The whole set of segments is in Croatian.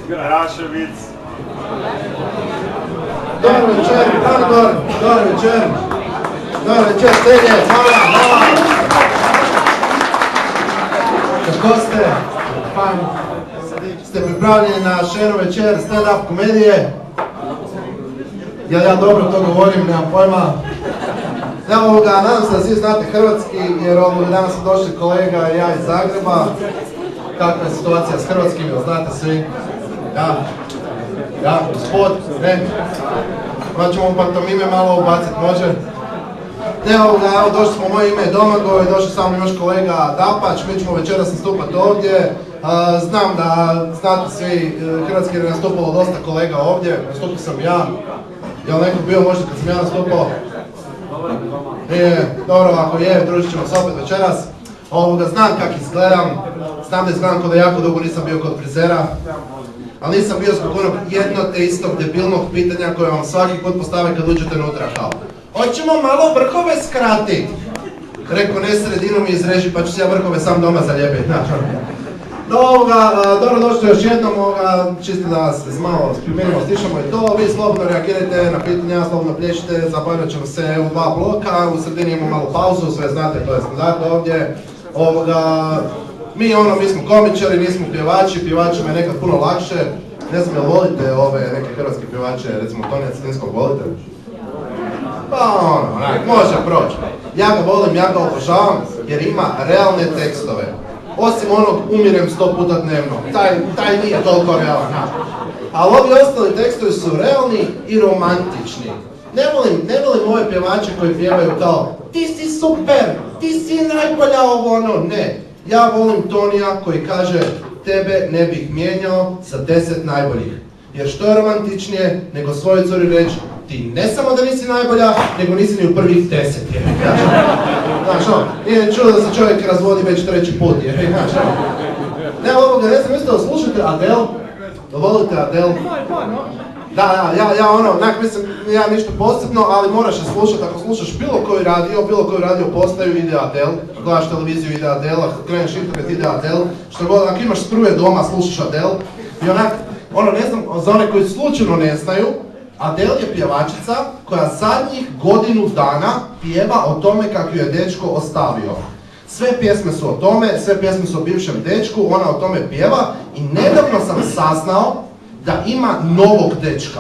Raševic. Dobar večer, dobar večer. Dobar večer, Stelje, hvala. Kako ste? Ste pripravljeni na Šero večer stand-up komedije? Ja dobro to govorim, nemam pojma. Nadam se da svi znate hrvatski, jer danas su došli kolega i ja iz Zagreba. Kakva je situacija s hrvatskim, jel znate svi? Ja, gospod, ne. Pa ćemo pantomime malo ubaciti, može? Ne, došli smo, moje ime je Domagoj, došli sa mnom još kolega Dapač, mi ćemo večeras nastupati ovdje. Znam da znate svi hrvatski jer je nastupalo dosta kolega ovdje, nastupio sam ja. Jel neko bio možda kad sam ja nastupao? Dobro, ako je, družit ćemo se opet večeras. Znam kak izgledam, znam da izgledam kod da jako dugo nisam bio kod frizera. Ali nisam bio zbog onog jednog te istog debilnog pitanja koje vam svaki put postave kad uđete unutra kao hoćemo malo vrhove skratiti. Rekao ne, sredinu mi izreži pa ću se ja vrhove sam doma zalijepiti. Dobro došli još jednom, čisto da vas malo primenimo, stišamo i to. Vi slobodno reagirajte na pitanja, slobodno plješite, zabavljat ćemo se u dva bloka, u sredini imamo malo pauzu, sve znate, to je standard ovdje. Mi smo komičari, nismo pjevači, pjevačima je nekad puno lakše. Ne znam, jel volite ove neke hrvatske pjevače, recimo Tonija Cetinskog, volite? Pa može proći. Ja ga volim, ja ga obožavam jer ima realne tekstove. Osim onog umirem 100 puta dnevno, taj nije toliko realan. Ali ovi ostali tekstovi su realni i romantični. Ne volim ove pjevače koji pjevaju kao ti si super, ti si najbolja ne. Ja volim Tonija koji kaže tebe ne bih mijenjao sa 10 najboljih. Jer što je romantičnije nego svojoj curi reći ti ne samo da nisi najbolja, nego nisi ni u prvih 10. Nije čudo da se čovjek razvodi već 3. put. Ne znam, mislite da slušate Adele? Volite Adele? Da, ja ništa posebno, ali moraš je slušati. Ako slušaš bilo koju radio postaju ide Adele, gledaš televiziju ide Adele, kreneš internet ide Adele, što god, ako imaš struje doma slušaš Adele. I ne znam, za one koji slučajno ne znaju, Adele je pjevačica koja zadnjih godinu dana pjeva o tome kako ju je dečko ostavio. Sve pjesme su o tome, sve pjesme su o bivšem dečku, ona o tome pjeva i nedavno sam saznao da ima novog dečka.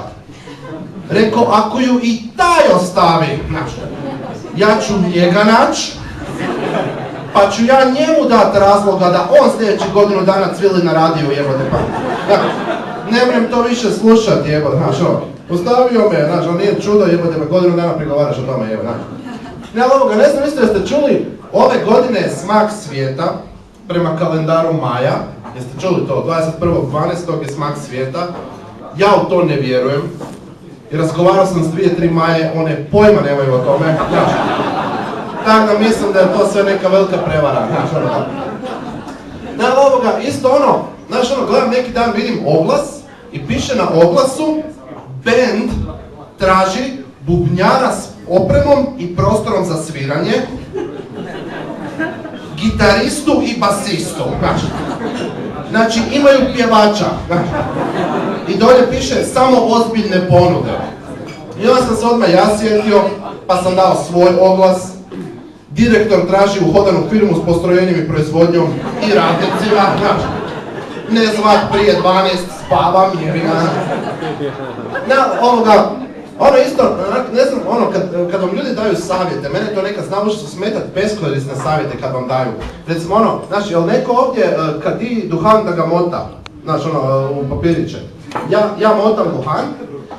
Rekao, ako ju i taj ostavi, ja ću njega naći, pa ću ja njemu dati razloga da on sljedećih godinu dana cvili na radiju, jebote pa. Ne mrem to više slušati, jebote, ostavio me, on nije čudo, jebote me, godinu dana prigovaraš o tome, jebote. Ne znam, mislite da ste čuli, ove godine je smak svijeta, prema kalendaru Maja, jeste čuli to, 21.12. je smak svijeta, ja u to ne vjerujem, i razgovarao sam s 2-3 Maje, one pojma nemaju o tome, tako da mislim da je to sve neka velika prevara, isto gledam neki dan, vidim oglas i piše na oglasu band traži bubnjara s opremom i prostorom za sviranje, gitaristu i basistu. Znači imaju pjevača. I dolje piše samo ozbiljne ponude. I onda sam se odmah ja sjetio, pa sam dao svoj oglas. Direktor traži uhodanu firmu s postrojenjem i proizvodnjom i radnicima. Ne zvat prije 12, spavam jer isto, ne znam, kad vam ljudi daju savjete, mene to nekad znamo što smetat beskorisne savjete kad vam daju. Recimo jel neko ovdje kad ti duhan da ga mota, u papiriće, ja motam duhan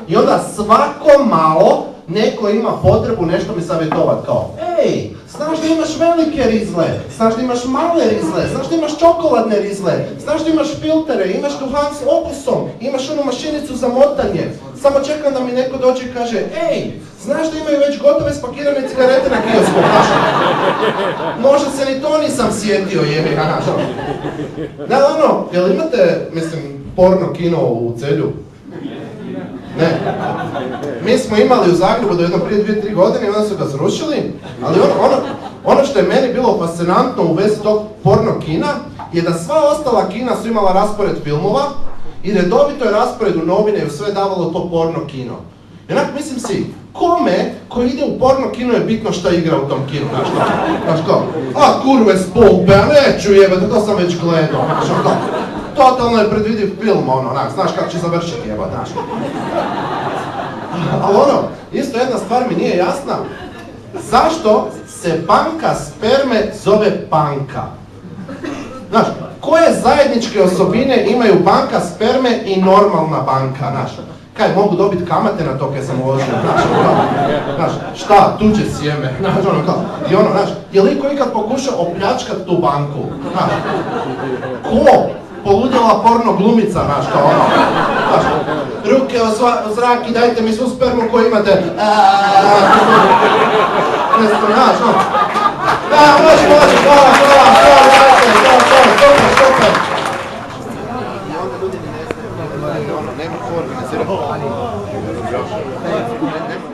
i onda svako malo neko ima potrebu nešto mi savjetovat kao ej, znaš da imaš velike rizle, znaš da imaš male rizle, znaš da imaš čokoladne rizle, znaš da imaš filtere, imaš duhan s okusom, imaš onu mašinicu za motanje. Samo čekam da mi neko dođe i kaže ej, znaš da imaju već gotove spakirane cigarete na kiosku, možda se ni to nisam sjetio, jebi. Jel imate, porno kino u Celju? Ne. Mi smo imali u Zagrebu do jedno prije 2-3 godine i onda su ga zrušili, ali ono što je meni bilo fascinantno u vezi tog porno kina je da sva ostala kina su imala raspored filmova i redovito je raspored u novine i u sve davalo to porno kino. I onak mislim si, kome koji ide u porno kino je bitno šta igra u tom kinu, znaš kao, a kurve spolpe, a neću jebati, to sam već gledao, znaš kao, totalno je predvidiv film, znaš kako će završiti jebat, znaš. Ali isto jedna stvar mi nije jasna, zašto se banka sperme zove banka? Znaš, koje zajedničke osobine imaju banka sperme i normalna banka, znaš? Kaj, mogu dobiti kamate na to kaj sam uložio, znaš, šta, tuđe sjeme, znaš, znaš, je li iko ikad pokušao opljačkat tu banku, znaš, ko? Poludjela porno glumica, znaš, kao znaš, ruke u zrak i dajte mi svu spermu koju imate, znaš, može, hvala, super. I onda ljudi ne znaju, nema forme, ne